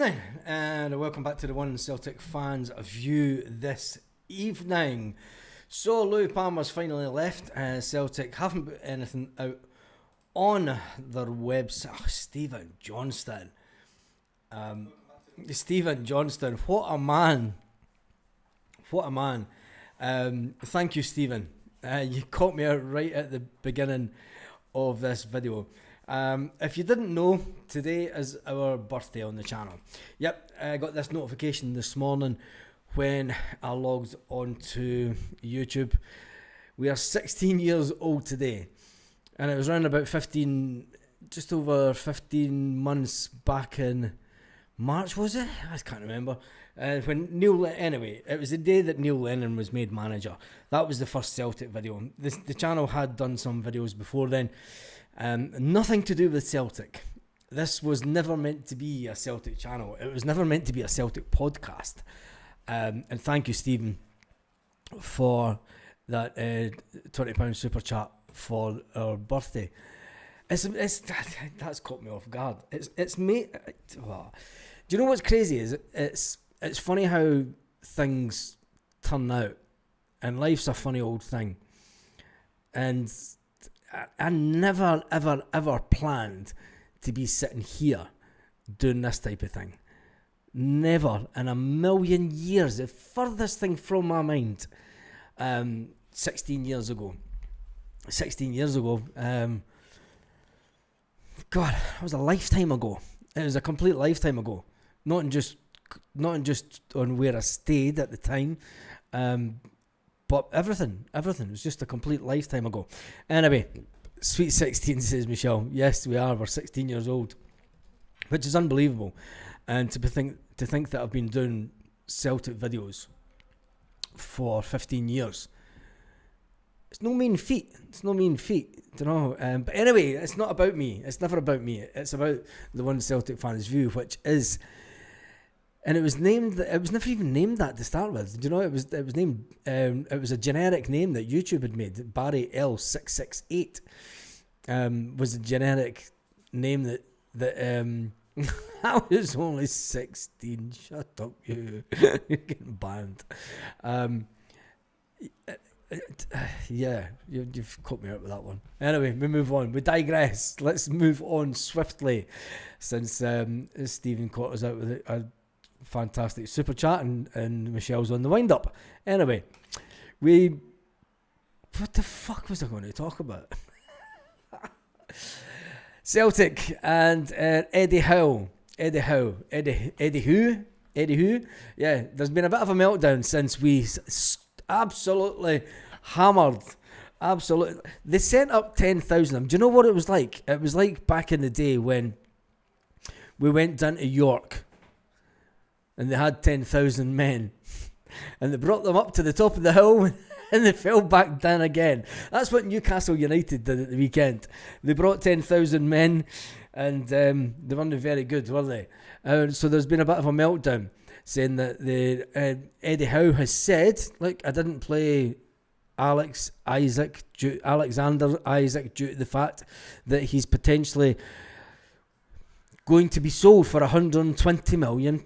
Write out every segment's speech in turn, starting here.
And welcome back to the One Celtic Fans View this evening. So Louis Palmer's finally left. Celtic haven't put anything out on their website. Oh, Stephen Johnston. Stephen Johnston, what a man. What a man. Thank you, Stephen. You caught me out right at the beginning of this video. If you didn't know, today is our birthday on the channel. Yep, I got this notification this morning when I logged onto YouTube. We are 16 years old today, and it was around about 15, just over 15 months back in March, was it? I can't remember. When anyway, it was the day that Neil Lennon was made manager. That was the first Celtic video. The channel had done some videos before then. Nothing to do with Celtic. This was never meant to be a Celtic channel. It was never meant to be a Celtic podcast. And thank you, Stephen, for that £20 super chat for our birthday. That's caught me off guard. It's made. Well, do you know what's crazy? Is it's funny how things turn out, and life's a funny old thing. And I never, ever, ever planned to be sitting here doing this type of thing. Never in a million years. The furthest thing from my mind. 16 years ago. 16 years ago. God, it was a lifetime ago. It was a complete lifetime ago. Not in just on where I stayed at the time. But everything. It was just a complete lifetime ago. Anyway, sweet 16, says Michelle. Yes, we are. We're 16 years old, which is unbelievable. And to think that I've been doing Celtic videos for 15 years, it's no mean feat. You know. But anyway, it's not about me. It's never about me. It's about the One Celtic Fans View, which is. And it was named. It was never even named that to start with. Do you know? It was named. It was a generic name that YouTube had made. Barry L668 was a generic name that. I was only 16. Shut up, you. You're getting banned. Yeah, you've caught me out with that one. Anyway, we move on. We digress. Let's move on swiftly, since Stephen caught us out with a fantastic super chat, and Michelle's on the wind up. Anyway, what the fuck was I going to talk about? Celtic and Eddie Howe. Eddie who? Yeah, there's been a bit of a meltdown since we absolutely hammered. Absolutely. They sent up 10,000. Do you know what it was like? It was like back in the day when we went down to York and they had 10,000 men and they brought them up to the top of the hill and they fell back down again. That's what Newcastle United did at the weekend. They brought 10,000 men and they weren't very good, were they? So there's been a bit of a meltdown, saying that Eddie Howe has said, look, I didn't play Alexander Isaac due to the fact that he's potentially going to be sold for £120 million.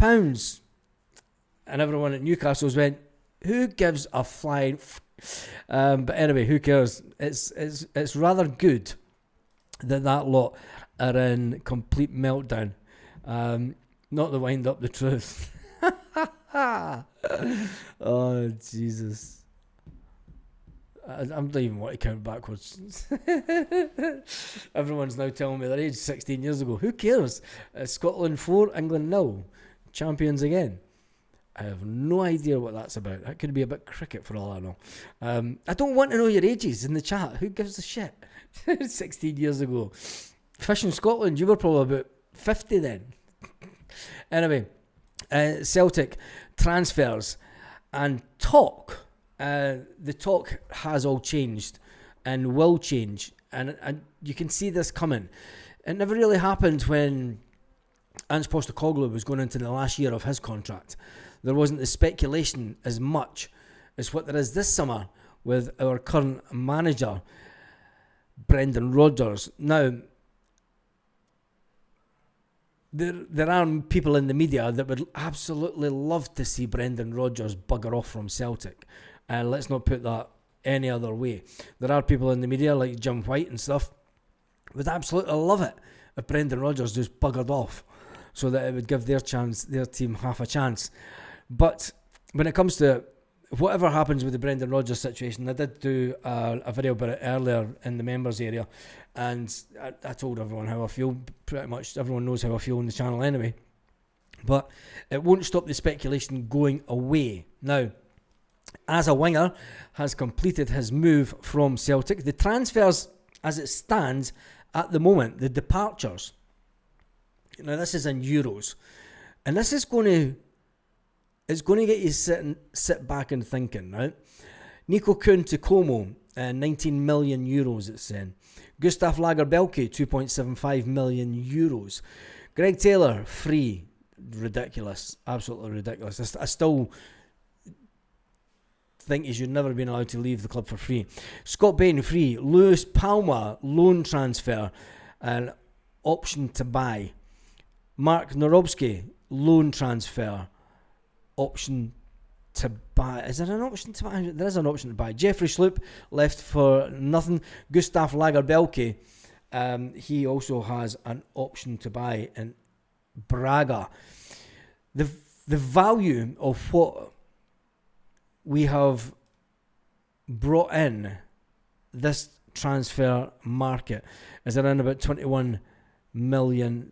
And everyone at Newcastle's went, who gives a flying but anyway, who cares? It's rather good that lot are in complete meltdown. Not the wind up the truth. Oh, Jesus. I don't even want to count backwards. Everyone's now telling me their age 16 years ago. Who cares? Scotland 4, England 0. Champions again. I have no idea what that's about. That could be a bit cricket for all I know. I don't want to know your ages in the chat. Who gives a shit? 16 years ago. Fishing Scotland, you were probably about 50 then. Anyway, Celtic transfers and talk. The talk has all changed and will change. And you can see this coming. It never really happened when Ange Postecoglou was going into the last year of his contract. There wasn't the speculation as much as what there is this summer with our current manager, Brendan Rodgers. Now, there are people in the media that would absolutely love to see Brendan Rodgers bugger off from Celtic. And let's not put that any other way. There are people in the media like Jim White and stuff would absolutely love it if Brendan Rodgers just buggered off, so that it would give their team half a chance. But when it comes to whatever happens with the Brendan Rodgers situation, I did do a video about it earlier in the members area, and I told everyone how I feel. Pretty much everyone knows how I feel on the channel anyway. But it won't stop the speculation going away. Now, as a winger has completed his move from Celtic, the transfers as it stands at the moment, the departures. Now this is in euros, and this is going to get you sit back and thinking, right? Nico Kuhn to Como, 19 million euros it's saying. Gustav Lagerbielke, 2.75 million euros. Greg Taylor, free. Ridiculous. Absolutely ridiculous. I still think he should never have been allowed to leave the club for free. Scott Bain, free. Lewis Palma, loan transfer, an option to buy. Mark Norobski, loan transfer, option to buy. Is there an option to buy? There is an option to buy. Jeffrey Sloop, left for nothing. Gustav Lagerbielke, he also has an option to buy in Braga. The value of what we have brought in this transfer market is around about 21 million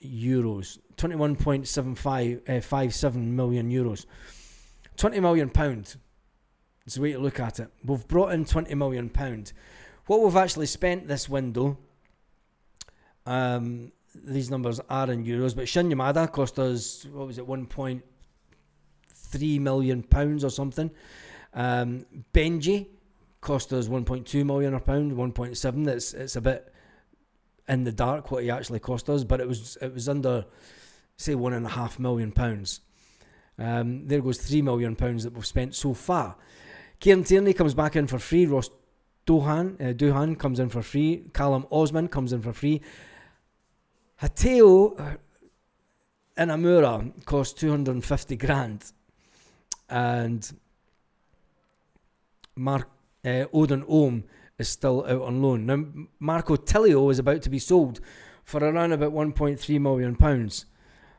euros, 21.57 million euros, 20 million pound is the way to look at it. We've brought in 20 million pound. What we've actually spent this window, these numbers are in euros, but Shin Yamada cost us, what was it, 1.3 million pounds or something. Benji cost us 1.2 million or pound, 1.7. It's a bit in the dark what he actually cost us, but it was under, say, 1.5 million pounds. There goes 3 million pounds that we've spent so far. Kieran Tierney comes back in for free. Ross Duhan comes in for free. Callum Osman comes in for free. Hateo Inamura cost 250 grand. And Odin Ohm is still out on loan. Now, Marco Tilio is about to be sold for around about 1.3 million pounds.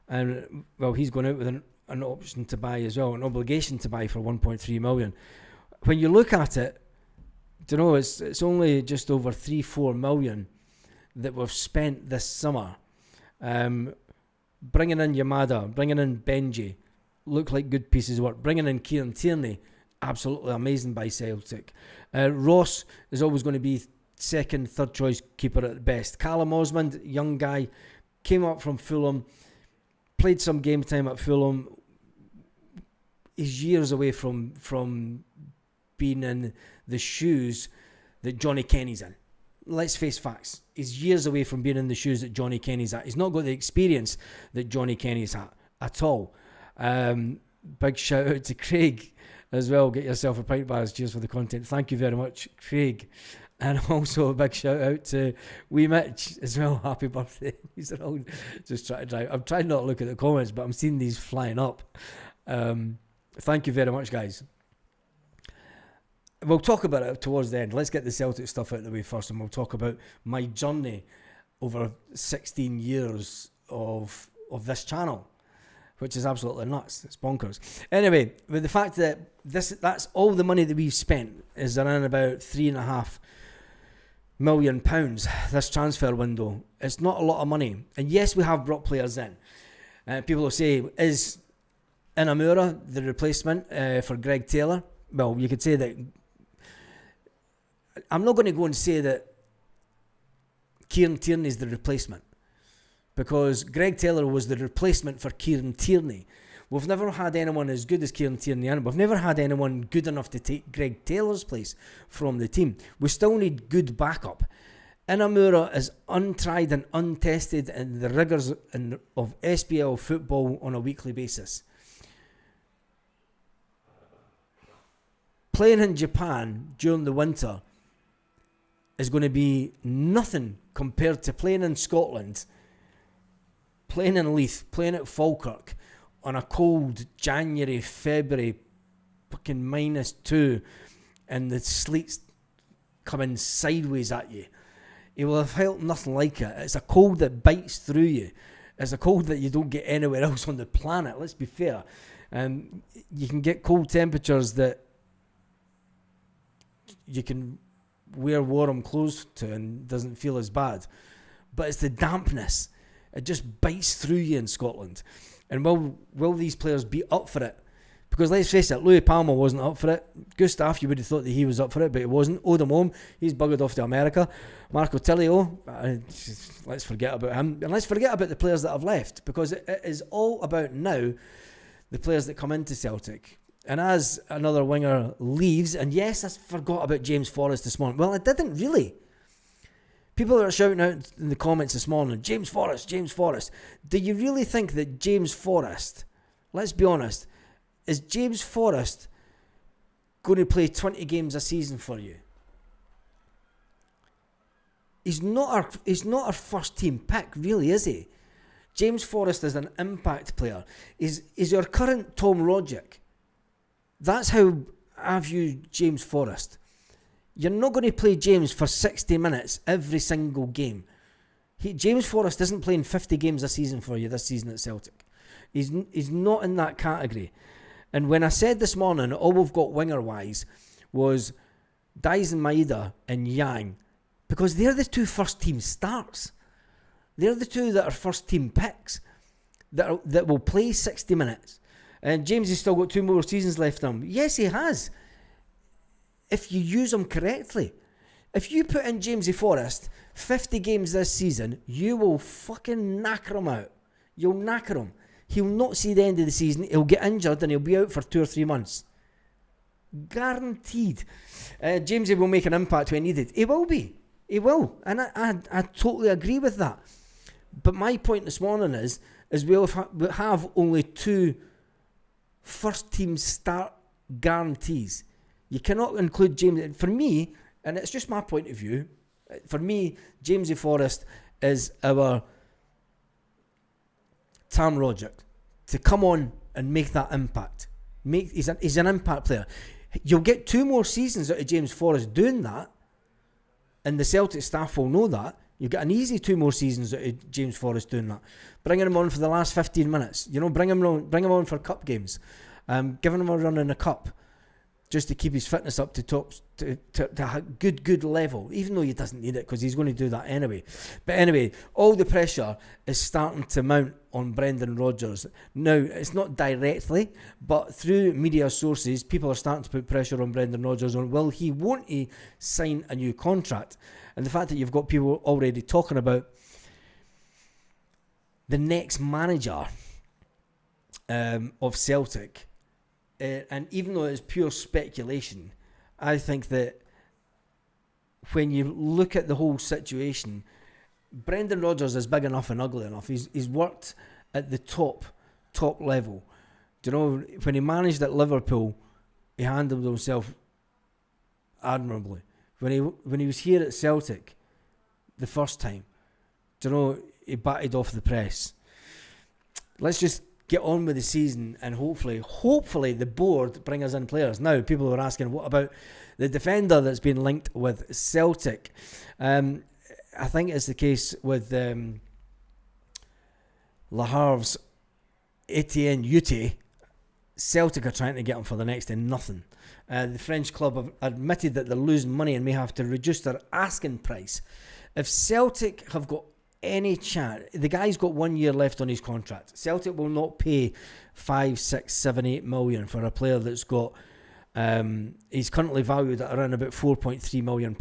And, well, he's going out with an option to buy as well, an obligation to buy for 1.3 million. When you look at it, you know, it's only just over 3-4 million that we've spent this summer. Bringing in Yamada, bringing in Benji, look like good pieces of work. Bringing in Kieran Tierney, absolutely amazing by Celtic. Ross is always going to be second, third choice keeper at best. Callum Osmond, young guy, came up from Fulham, played some game time at Fulham. He's years away from being in the shoes that Johnny Kenny's in. Let's face facts. He's years away from being in the shoes that Johnny Kenny's at. He's not got the experience that Johnny Kenny's at all. Big shout out to Craig as well. Get yourself a pint, bars. Cheers for the content. Thank you very much, Craig. And also a big shout out to Wee Mitch as well. Happy birthday. These are all just trying to drive. I'm trying not to look at the comments, but I'm seeing these flying up. Thank you very much, guys. We'll talk about it towards the end. Let's get the Celtic stuff out of the way first, and we'll talk about my journey over 16 years of this channel, which is absolutely nuts. It's bonkers. Anyway, with the fact that that's all the money that we've spent is around about £3.5 million this transfer window. It's not a lot of money. And yes, we have brought players in. People will say, is Inamura the replacement for Greg Taylor? Well, you could say that. I'm not going to go and say that Kieran Tierney is the replacement, because Greg Taylor was the replacement for Kieran Tierney. We've never had anyone as good as Kieran Tierney, and we've never had anyone good enough to take Greg Taylor's place from the team. We still need good backup. Inamura is untried and untested in the rigours of SPL football on a weekly basis. Playing in Japan during the winter is going to be nothing compared to playing in Scotland playing in Leith, playing at Falkirk on a cold January, February, fucking -2, and the sleet's coming sideways at you. He will have felt nothing like it. It's a cold that bites through you. It's a cold that you don't get anywhere else on the planet, let's be fair. You can get cold temperatures that you can wear warm clothes to and doesn't feel as bad. But it's the dampness. It just bites through you in Scotland. And will these players be up for it? Because let's face it, Louis Palmer wasn't up for it. Gustav, you would have thought that he was up for it, but he wasn't. Odom, he's buggered off to America. Marco Tilio, let's forget about him. And let's forget about the players that have left, because it is all about now the players that come into Celtic. And as another winger leaves, and yes, I forgot about James Forrest this morning. Well, I didn't really. People are shouting out in the comments this morning, James Forrest. Do you really think that James Forrest, let's be honest, is James Forrest going to play 20 games a season for you? He's not our first team pick, really, is he? James Forrest is an impact player. Is your current Tom Rodgick. That's how I view James Forrest. You're not going to play James for 60 minutes every single game. James Forrest isn't playing 50 games a season for you this season at Celtic. He's not in that category. And when I said this morning, all we've got winger-wise was Dyson Maeda and Yang, because they're the two first-team starts. They're the two that are first-team picks that will play 60 minutes. And James has still got 2 more seasons left in him. Yes, he has. If you use him correctly. If you put in Jamesy Forrest 50 games this season, you will fucking knacker him out. You'll knacker him. He'll not see the end of the season. He'll get injured and he'll be out for 2 or 3 months. Guaranteed. Jamesy will make an impact when needed. He will be. He will. And I totally agree with that. But my point this morning is we'll have only 2 first team start guarantees. You cannot include James. For me, and it's just my point of view, for me, Jamesy Forrest is our Tam Rodgick to come on and make that impact. He's an impact player. You'll get 2 more seasons out of James Forrest doing that, and the Celtic staff will know that. You'll get an easy 2 more seasons out of James Forrest doing that. Bringing him on for the last 15 minutes. Bring him on for cup games. Giving him a run in a cup. Just to keep his fitness up to a good level, even though he doesn't need it because he's going to do that anyway. But anyway, all the pressure is starting to mount on Brendan Rodgers. Now, it's not directly, but through media sources, people are starting to put pressure on Brendan Rodgers on, won't he sign a new contract? And the fact that you've got people already talking about the next manager of Celtic. And even though it's pure speculation, I think that when you look at the whole situation, Brendan Rodgers is big enough and ugly enough. He's worked at the top level. Do you know, when he managed at Liverpool, he handled himself admirably. When he was here at Celtic the first time, do you know, he batted off the press. Let's just get on with the season, and hopefully the board bring us in players. Now, people are asking, what about the defender that's been linked with Celtic? I think it's the case with Le Havre's Etienne Ute. Celtic are trying to get him for the next to nothing. The French club have admitted that they're losing money and may have to reduce their asking price. If Celtic have got any chance, the guy's got 1 year left on his contract. Celtic will not pay 5, 6, 7, 8 million for a player that's got he's currently valued at around about £4.3 million.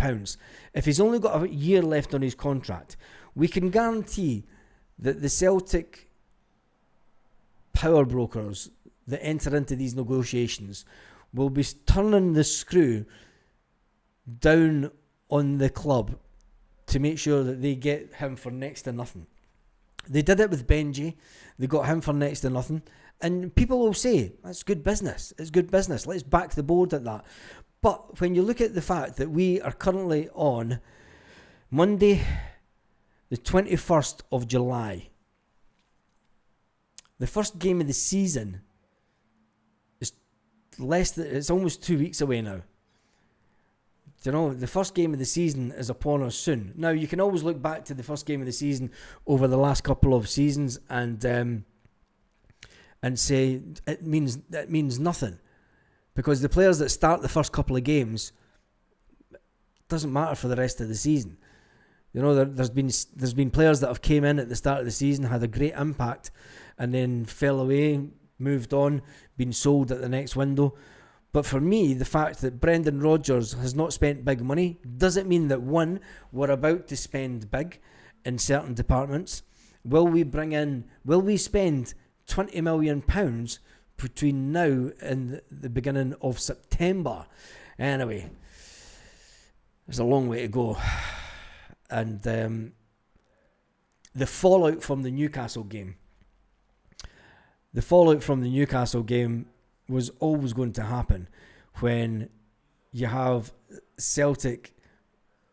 If he's only got a year left on his contract, we can guarantee that the Celtic power brokers that enter into these negotiations will be turning the screw down on the club to make sure that they get him for next to nothing. They did it with Benji. They got him for next to nothing. And people will say, that's good business. It's good business. Let's back the board at that. But when you look at the fact that we are currently on Monday, the 21st of July, The first game of the season is it's almost 2 weeks away now. You know, the first game of the season is upon us soon. Now, you can always look back to the first game of the season over the last couple of seasons and say it means nothing, because the players that start the first couple of games doesn't matter for the rest of the season. You know, there's been players that have came in at the start of the season, had a great impact, and then fell away, moved on, been sold at the next window. But for me, the fact that Brendan Rodgers has not spent big money doesn't mean that, one, we're about to spend big in certain departments. Will we spend £20 million between now and the beginning of September? Anyway, there's a long way to go. And the fallout from the Newcastle game was always going to happen when you have Celtic,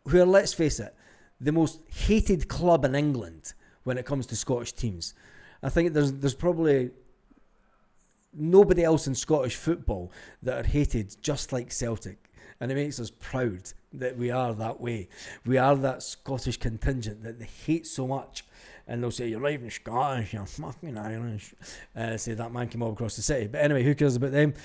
who are, let's face it, the most hated club in England when it comes to Scottish teams. I think there's probably nobody else in Scottish football that are hated just like Celtic. And it makes us proud that we are that way. We are that Scottish contingent that they hate so much. And they'll say, you're not even Scottish, you're fucking Irish. Say that man came all across the city. But anyway, who cares about them?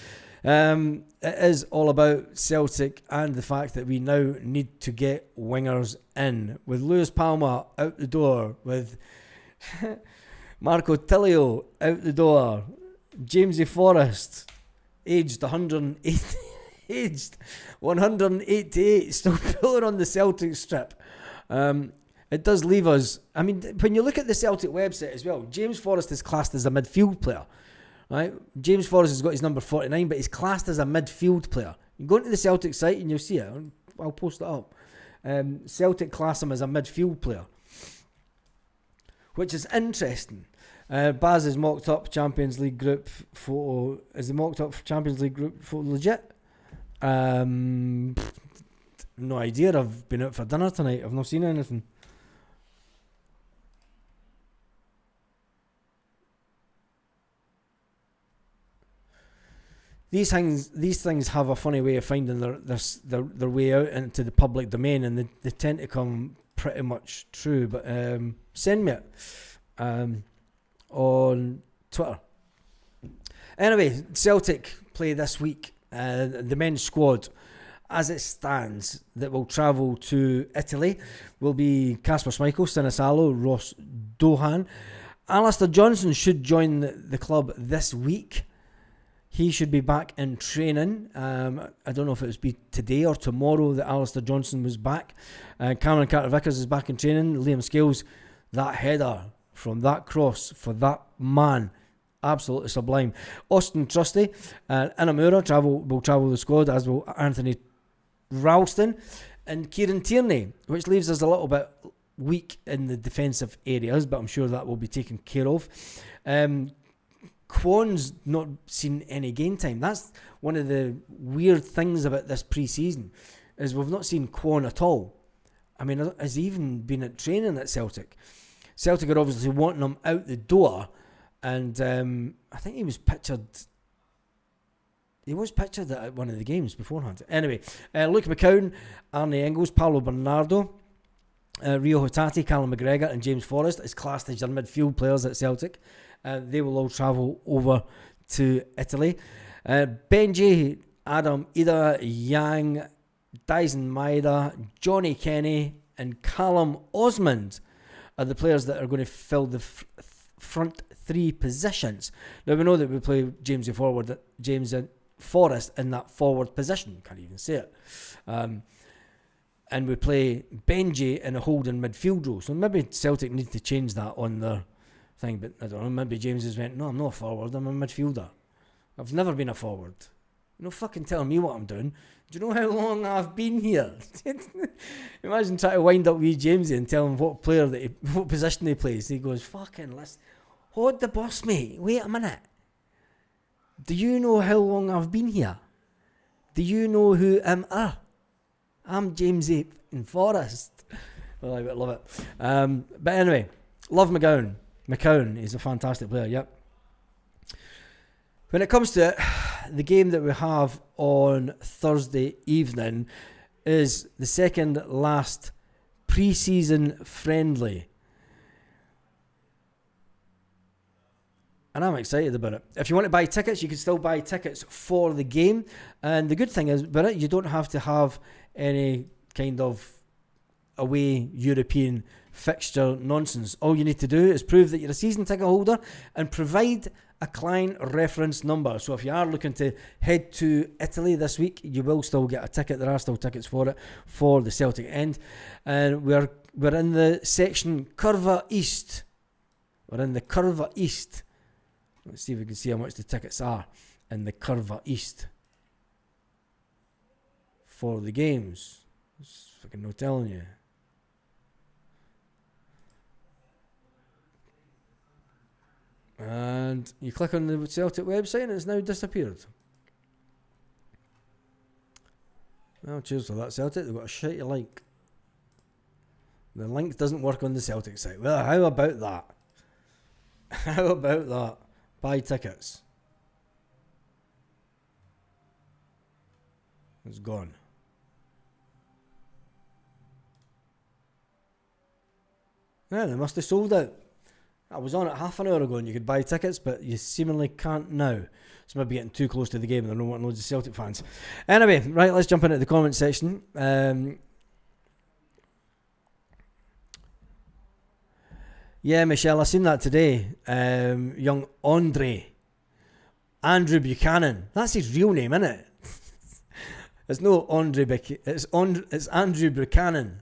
It is all about Celtic and the fact that we now need to get wingers in. With Lewis Palmer out the door, with Marco Tilio out the door, Jamesy Forrest, aged 188, still pulling on the Celtic strip. It does leave us, I mean, when you look at the Celtic website as well, James Forrest is classed as a midfield player, right? James Forrest has got his number 49, but he's classed as a midfield player. You go into the Celtic site and you'll see it. I'll post it up. Celtic class him as a midfield player, which is interesting. Baz is mocked up Champions League group photo. Is the mocked up Champions League group photo legit? No idea. I've been out for dinner tonight. I've not seen anything. These things have a funny way of finding their way out into the public domain, and they tend to come pretty much true. But send me it on Twitter. Anyway, Celtic play this week. The men's squad, as it stands, that will travel to Italy will be Kasper Schmeichel, Sinisalo, Ross Dohan. Alistair Johnson should join the club this week. He should be back in training. I don't know if it was today or tomorrow that Alistair Johnson was back. Cameron Carter-Vickers is back in training. Liam Scales, that header from that cross for that man, absolutely sublime. Austin Trusty and Inamura will travel the squad, as will Anthony Ralston and Kieran Tierney, which leaves us a little bit weak in the defensive areas, but I'm sure that will be taken care of. Kwon's not seen any game time. That's one of the weird things about this pre-season, is we've not seen Kwon at all. I mean, has he even been at training at Celtic? Celtic are obviously wanting him out the door, and I think he was pictured at one of the games beforehand. Anyway, Luke McCown, Arne Engels, Paolo Bernardo, Rio Hotati, Callum McGregor and James Forrest is classed as your midfield players at Celtic. They will all travel over to Italy. Benji, Adam Ida, Yang, Dyson Maeda, Johnny Kenny and Callum Osmond are the players that are going to fill the front three positions. Now we know that we play James Forrest in that forward position. Can't even say it. And we play Benji in a holding midfield role. So maybe Celtic need to change that on their thing. But I don't know, maybe James has went, no, I'm not a forward, I'm a midfielder. I've never been a forward. You're not fucking telling me what I'm doing. Do you know how long I've been here? Imagine trying to wind up wee Jamesy and tell him what position he plays. He goes, fucking listen, hold the bus, mate. Wait a minute. Do you know how long I've been here? Do you know who I'm I'm Jamesy in Forrest. Well, I would love it. But anyway, love McCown. McCown is a fantastic player, yep. When it comes to it, the game that we have on Thursday evening is the second last pre-season friendly. And I'm excited about it. If you want to buy tickets, you can still buy tickets for the game. And the good thing is about it, you don't have to have any kind of away European fixture nonsense. All you need to do is prove that you're a season ticket holder and provide a client reference number. So if you are looking to head to Italy this week, you will still get a ticket. There are still tickets for it for the Celtic end. And we're in the section Curva East. We're in the Curva East. Let's see if we can see how much the tickets are in the Curva East for the games. It's fucking no telling you. And you click on the Celtic website and it's now disappeared. Well, cheers for that, Celtic. They've got a shit you like. The link doesn't work on the Celtic site. Well, how about that? How about that? Buy tickets. It's gone. Yeah, they must have sold out. I was on it half an hour ago and you could buy tickets, but you seemingly can't now. It's maybe getting too close to the game and they're not wanting loads of Celtic fans. Anyway, right, let's jump into the comment section. Yeah, Michelle, I seen that today. Young Andrew Buchanan. That's his real name, isn't it? It's no it's Andrew Buchanan.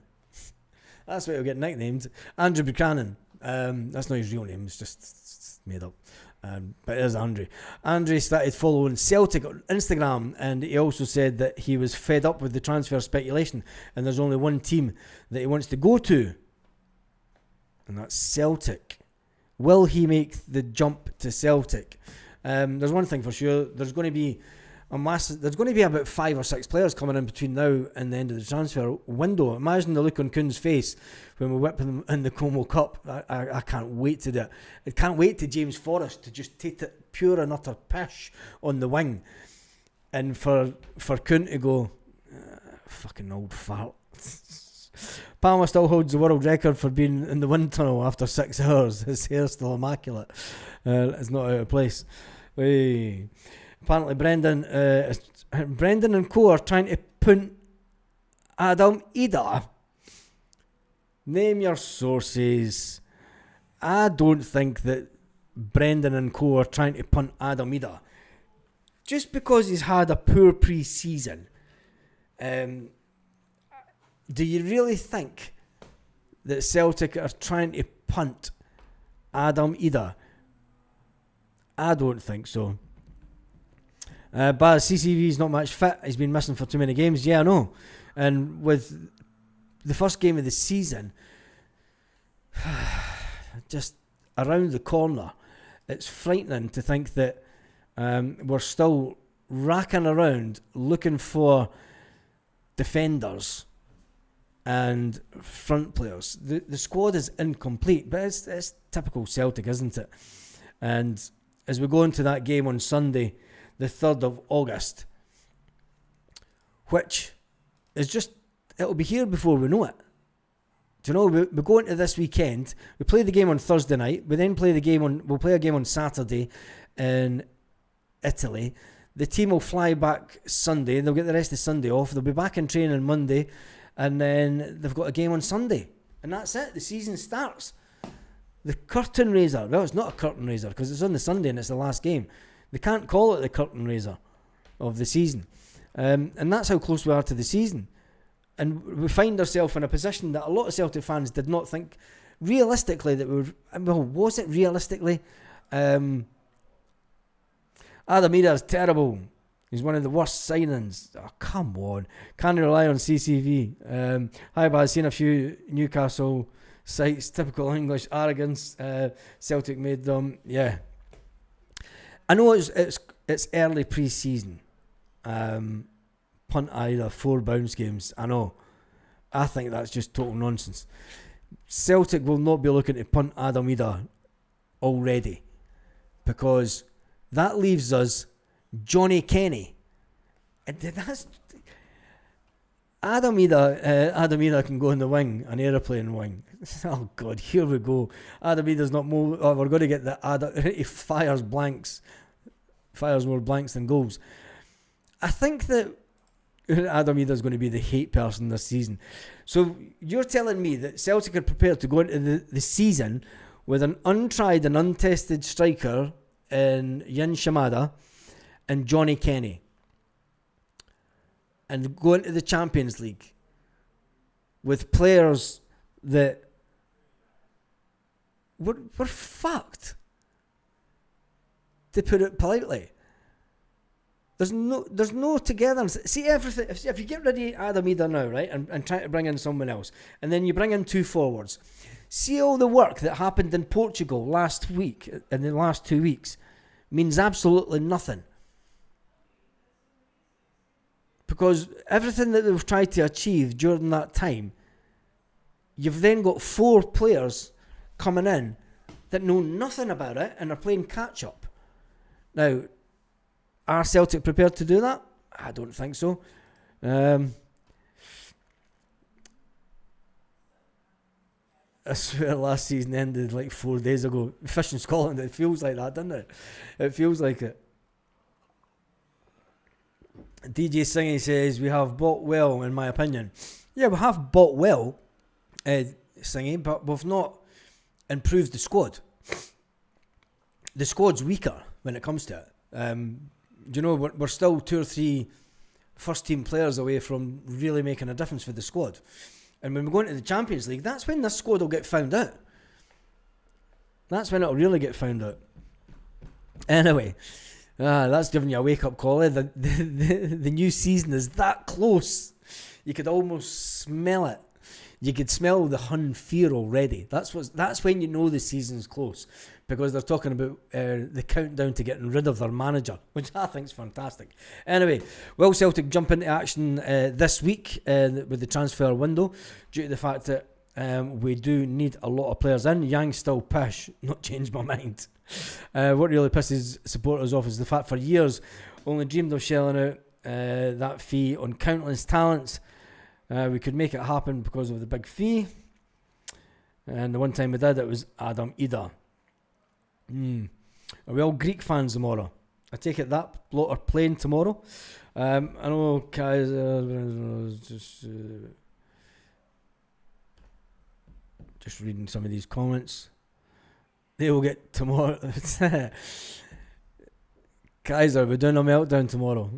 That's what he'll get nicknamed. Andrew Buchanan. That's not his real name, it's just made up. But it is Andrew. Andrew started following Celtic on Instagram, and he also said that he was fed up with the transfer speculation and there's only one team that he wants to go to, and that's Celtic. Will he make the jump to Celtic? There's one thing for sure, there's going to be about 5 or 6 players coming in between now and the end of the transfer window. Imagine the look on Kuhn's face when we whip them in the Como Cup. I can't wait to do it. I can't wait to James Forrest to just take it pure and utter pish on the wing. And for Kuhn to go, fucking old fart. Palmer still holds the world record for being in the wind tunnel after 6 hours. His hair's still immaculate. It's not out of place. Hey. Apparently Brendan and co are trying to punt Adam Ida. Name your sources. I don't think that Brendan and co are trying to punt Adam Ida. Just because he's had a poor pre-season, do you really think that Celtic are trying to punt Adam Ida? I don't think so. But CCV's not much fit. He's been missing for too many games. Yeah, I know. And with the first game of the season just around the corner, it's frightening to think that we're still racking around looking for defenders and front players. The squad is incomplete, but it's typical Celtic, isn't it? And as we go into that game on Sunday, the 3rd of August, which is just, it'll be here before we know it. Do you know, we go into this weekend, we play the game on Thursday night, we'll play a game on Saturday in Italy. The team will fly back Sunday, and they'll get the rest of Sunday off. They'll be back in training Monday, and then they've got a game on Sunday. And that's it, the season starts. The curtain raiser, well, it's not a curtain raiser, because it's on the Sunday and it's the last game. They can't call it the curtain raiser of the season. And that's how close we are to the season. And we find ourselves in a position that a lot of Celtic fans did not think realistically that we were... Well, was it realistically? Adam Ida is terrible. He's one of the worst signings. Oh, come on. Can't rely on CCV. Hi, but I've seen a few Newcastle sites. Typical English arrogance. Celtic made them. Yeah. I know it's early pre-season. Punt either 4 bounce games. I know. I think that's just total nonsense. Celtic will not be looking to punt Adam Ida already, because That leaves us Johnny Kenny. And that's... Adam Ida can go in the wing, an aeroplane wing. Oh God, here we go. Adam Ida's not more... Oh, we're going to get the Adam... He fires more blanks than goals. I think that Adam Ida's going to be the hate person this season. So you're telling me that Celtic are prepared to go into the season with an untried and untested striker in Yin Shimada and Johnny Kenny, and go into the Champions League with players that we're fucked, to put it politely. There's no togetherness. See, everything. If you get rid of Adam Ida now, right, and try to bring in someone else, and then you bring in two forwards, see all the work that happened in Portugal last week, in the last 2 weeks, means absolutely nothing. Because everything that they've tried to achieve during that time, you've then got 4 players coming in that know nothing about it and are playing catch up. Now, are Celtic prepared to do that? I don't think so. I swear last season ended like 4 days ago. Fish in Scotland, it feels like that, doesn't it? It feels like it. DJ Singy says, we have bought well, in my opinion. Yeah, we have bought well, Singy, but we've not improved the squad. The squad's weaker when it comes to it. You know, we're still 2 or 3 first team players away from really making a difference for the squad. And when we go into the Champions League, that's when this squad will get found out. That's when it'll really get found out. Anyway, that's giving you a wake up call. The new season is that close. You could almost smell it. You could smell the Hun fear already. That's when you know the season's close, because they're talking about the countdown to getting rid of their manager, which I think is fantastic. Anyway, will Celtic jump into action this week with the transfer window, due to the fact that we do need a lot of players in. Yang's still pish, not changed my mind. What really pisses supporters off is the fact for years only dreamed of shelling out that fee on countless talents. We could make it happen because of the big fee, and the one time we did, it was Adam Ida. Are we all Greek fans tomorrow? I take it that lot are playing tomorrow. I know Kaiser, just reading some of these comments. They will get tomorrow. Kaiser, we're doing a meltdown tomorrow.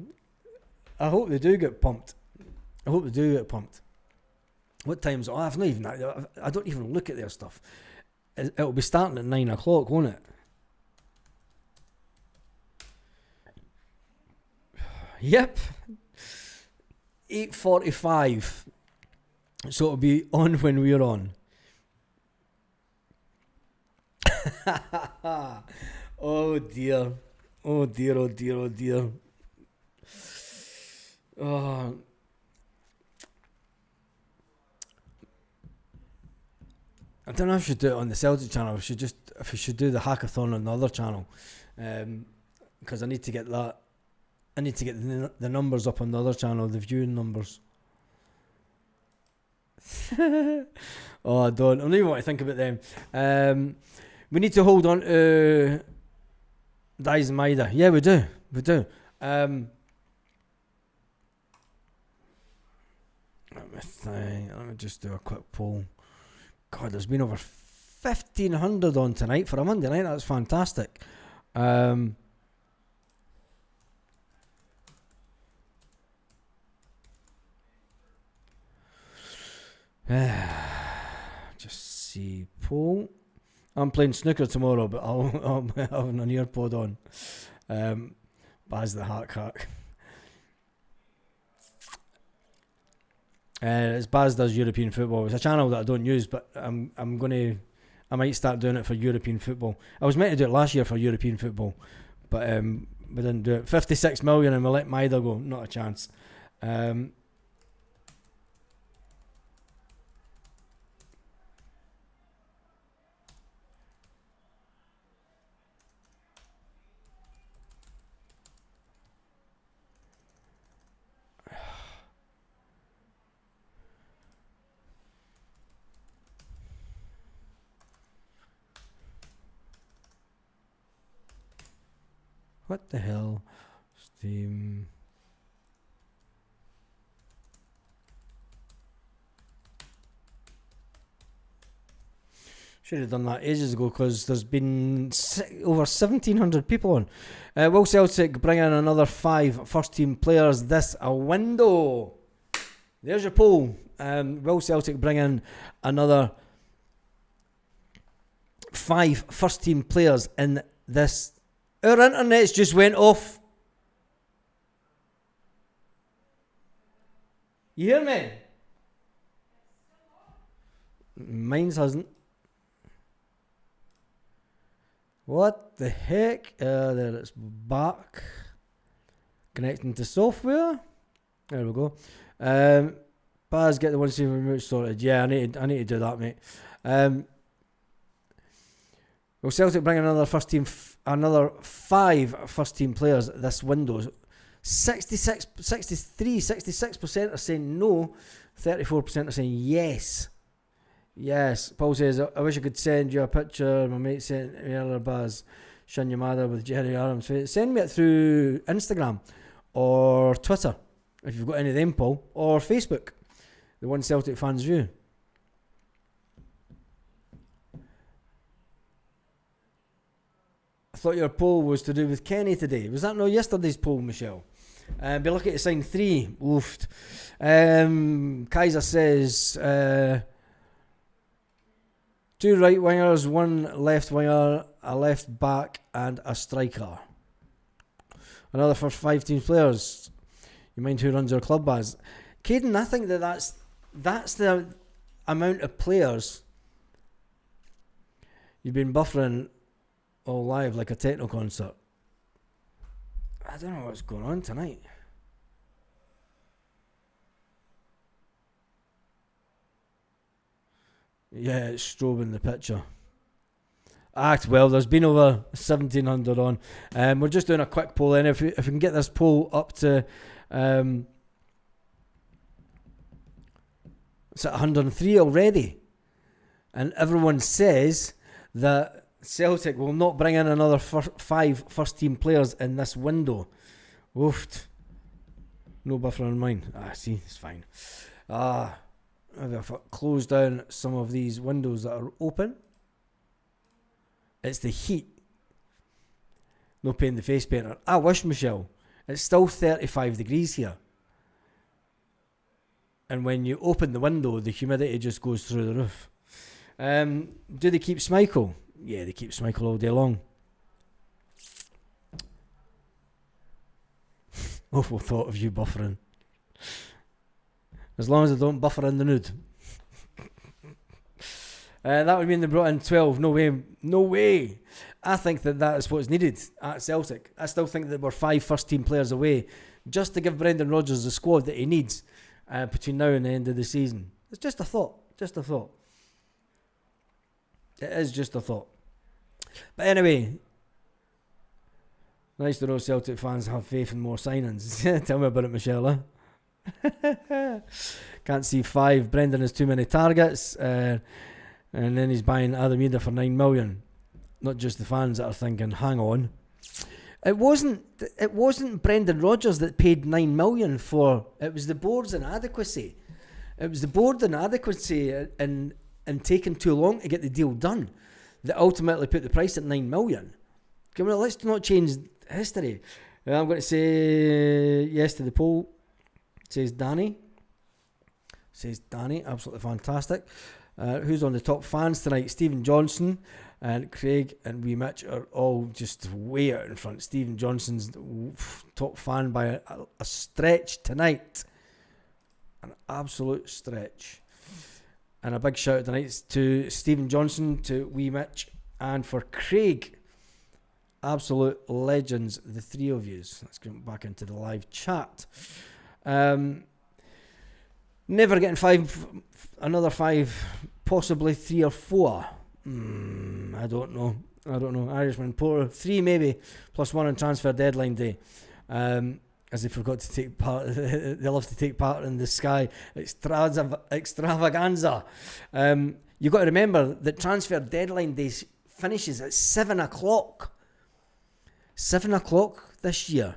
I hope they do get pumped. What time's it? I don't even look at their stuff. It'll be starting at 9 o'clock, won't it? Yep. 8:45. So it'll be on when we're on. Oh dear. Oh dear, oh dear, oh dear. Oh. I don't know if we should do it on the Celtic channel. If we should do the hackathon on the other channel, because I need to get that. I need to get the numbers up on the other channel, the viewing numbers. Oh, I don't even want to think about them. We need to hold on to Dies and Maida. Yeah, we do. Let me just do a quick poll. God, there's been over 1,500 on tonight for a Monday night. That's fantastic. Just see poll. I'm playing snooker tomorrow, but I'll have an earpod on. Baz the hack. It's Baz does European football. It's a channel that I don't use, but I might start doing it for European football. I was meant to do it last year for European football, but we didn't do it. 56 million and we let Maida go. Not a chance. What the hell? Steam. Should have done that ages ago because there's been over 1,700 people on. Will Celtic bring in another 5 first-team players this window? There's your poll. Will Celtic bring in another 5 first-team players in this? Our internet's just went off. You hear me? Mine's hasn't. What the heck? There it's back. Connecting to software. There we go. Baz, get the 1 remote sorted. Yeah, I need to do that, mate. Will Celtic bring another another 5 first team players this window? 66% are saying no. 34% are saying yes. Yes, Paul says, I wish I could send you a picture. My mate sent me earlier, Baz Shinyamada with Jerry Adams. Send me it through Instagram or Twitter, if you've got any of them, Paul, or Facebook, the One Celtic Fans View. I thought your poll was to do with Kenny today. Was that not yesterday's poll, Michelle? Be lucky to sign 3. Oofed. Kaiser says... 2 right wingers, 1 left winger, a left back, and a striker. Another for 5 team players. You mind who runs your club, Baz? Caden, I think that's the amount of players you've been buffering all live like a techno concert. I don't know what's going on tonight. Yeah, it's strobing the picture. Well, there's been over 1,700 on. We're just doing a quick poll, and if we can get this poll up to it's at 103 already, and everyone says that Celtic will not bring in another 5 first-team players in this window. Oofed. No buffer on mine. See, it's fine. Maybe if I close down some of these windows that are open. It's the heat. No pain in the face painter. I wish, Michelle. It's still 35 degrees here. And when you open the window, the humidity just goes through the roof. Do they keep Schmeichel? Yeah, they keep Schmeichel all day long. Awful thought of you buffering. As long as they don't buffer in the nude. That would mean they brought in 12. No way. No way. I think that is what's needed at Celtic. I still think that we're 5 first-team players away just to give Brendan Rodgers the squad that he needs between now and the end of the season. It's just a thought. Just a thought. It is just a thought. But anyway, nice to know Celtic fans have faith in more signings. Tell me about it, Michelle. Huh? Can't see 5. Brendan has too many targets, and then he's buying Adam Ida for 9 million. Not just the fans that are thinking, hang on. It wasn't Brendan Rodgers that paid 9 million for. It was the board's inadequacy. It was the board inadequacy and taking too long to get the deal done that ultimately put the price at 9 million. Come on, let's not change history. I'm going to say yes to the poll. Says Danny, absolutely fantastic. Who's on the top fans tonight? Stephen Johnson and Craig and Wee Mitch are all just way out in front. Stephen Johnson's top fan by a stretch tonight. An absolute stretch. And a big shout out tonight to Stephen Johnson, to Wee Mitch, and for Craig. Absolute legends, the 3 of yous. Let's get back into the live chat. Never getting 5, another 5, possibly 3 or 4. I don't know. Irishman Porter 3 maybe, plus 1 on transfer deadline day. As they forgot to take part, they'll have to take part in the Sky extravaganza. You've got to remember that transfer deadline day finishes at 7 o'clock. 7 o'clock this year.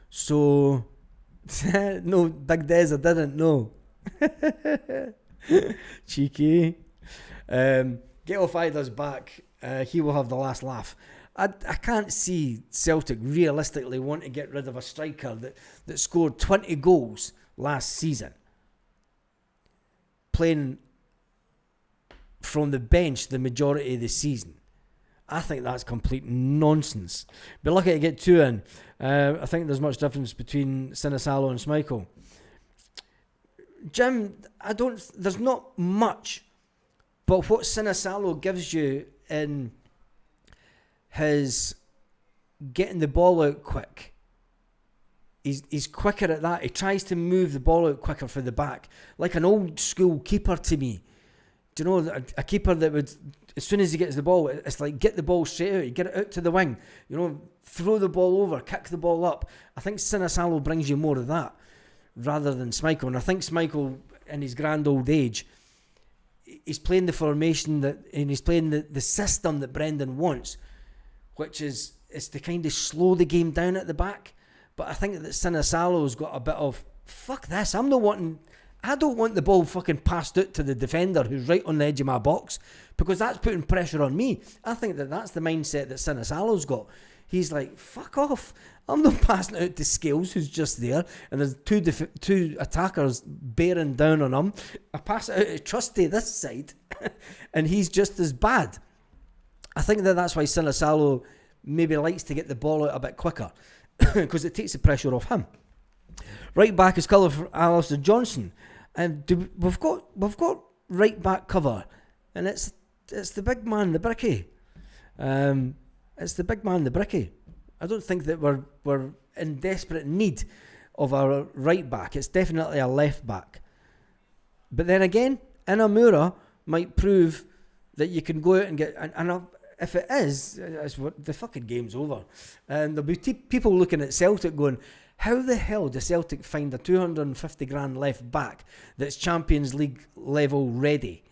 So, no, Big Des, I didn't know. Cheeky. Get off Ida's back. He will have the last laugh. I can't see Celtic realistically want to get rid of a striker that scored 20 goals last season, playing from the bench the majority of the season. I think that's complete nonsense. But lucky to get 2 in. I think there's much difference between Sinisalo and Schmeichel. Jim, there's not much, but what Sinisalo gives you in his getting the ball out quick, he's quicker at that. He tries to move the ball out quicker for the back, like an old school keeper to me. Do you know, a keeper that would, as soon as he gets the ball, it's like get the ball straight out, you get it out to the wing, throw the ball over, kick the ball up. I think Sinisalo brings you more of that rather than Schmeichel. And I think Schmeichel, in his grand old age, he's playing the formation and he's playing the system that Brendan wants, which is to kind of slow the game down at the back. But I think that Sinisalo's got a bit of, fuck this, I don't want the ball fucking passed out to the defender who's right on the edge of my box, because that's putting pressure on me. I think that's the mindset that Sinisalo's got. He's like, fuck off. I'm not passing it out to Scales, who's just there, and there's two attackers bearing down on him. I pass it out to Trusty this side, and he's just as bad. I think that's why Sinisalo maybe likes to get the ball out a bit quicker, because it takes the pressure off him. Right back is colour for Alistair Johnson, and we've got right back cover, and it's the big man, the Bricky. It's the big man, the Bricky. I don't think that we're in desperate need of a right back. It's definitely a left back. But then again, Inamura might prove that you can go out and get, and if it is, it's what the fucking game's over, and there'll be people looking at Celtic going, how the hell does Celtic find a 250 grand left back that's Champions League level ready?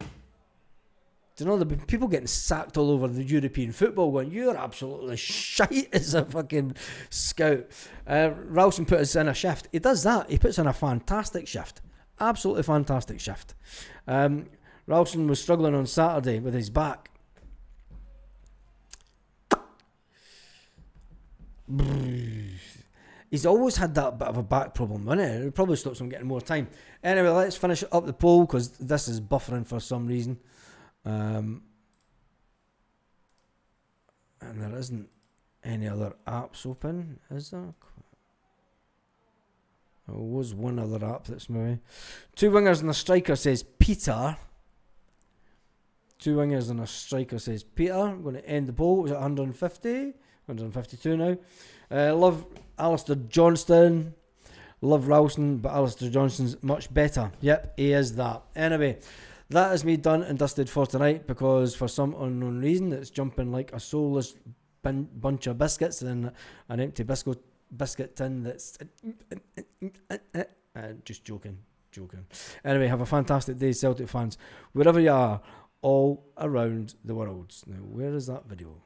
Do you know, there'll be people getting sacked all over the European football going, you're absolutely shite as a fucking scout. Ralston put us in a shift. He does that. He puts in a fantastic shift. Absolutely fantastic shift. Ralston was struggling on Saturday with his back. He's always had that bit of a back problem, isn't it? It probably stops him getting more time. Anyway, let's finish up the poll, because this is buffering for some reason. And there isn't any other apps open, is there? There was one other app that's moving. 2 wingers and a striker, says Peter. 2 wingers and a striker, says Peter. I'm going to end the poll. Was it 150? 152 now. Love Alistair Johnston. Love Ralston, but Alistair Johnston's much better. Yep, he is that. Anyway, that is me done and dusted for tonight, because for some unknown reason it's jumping like a soulless bunch of biscuits in an empty biscuit tin that's... just joking. Anyway, have a fantastic day, Celtic fans, wherever you are, all around the world. Now, where is that video?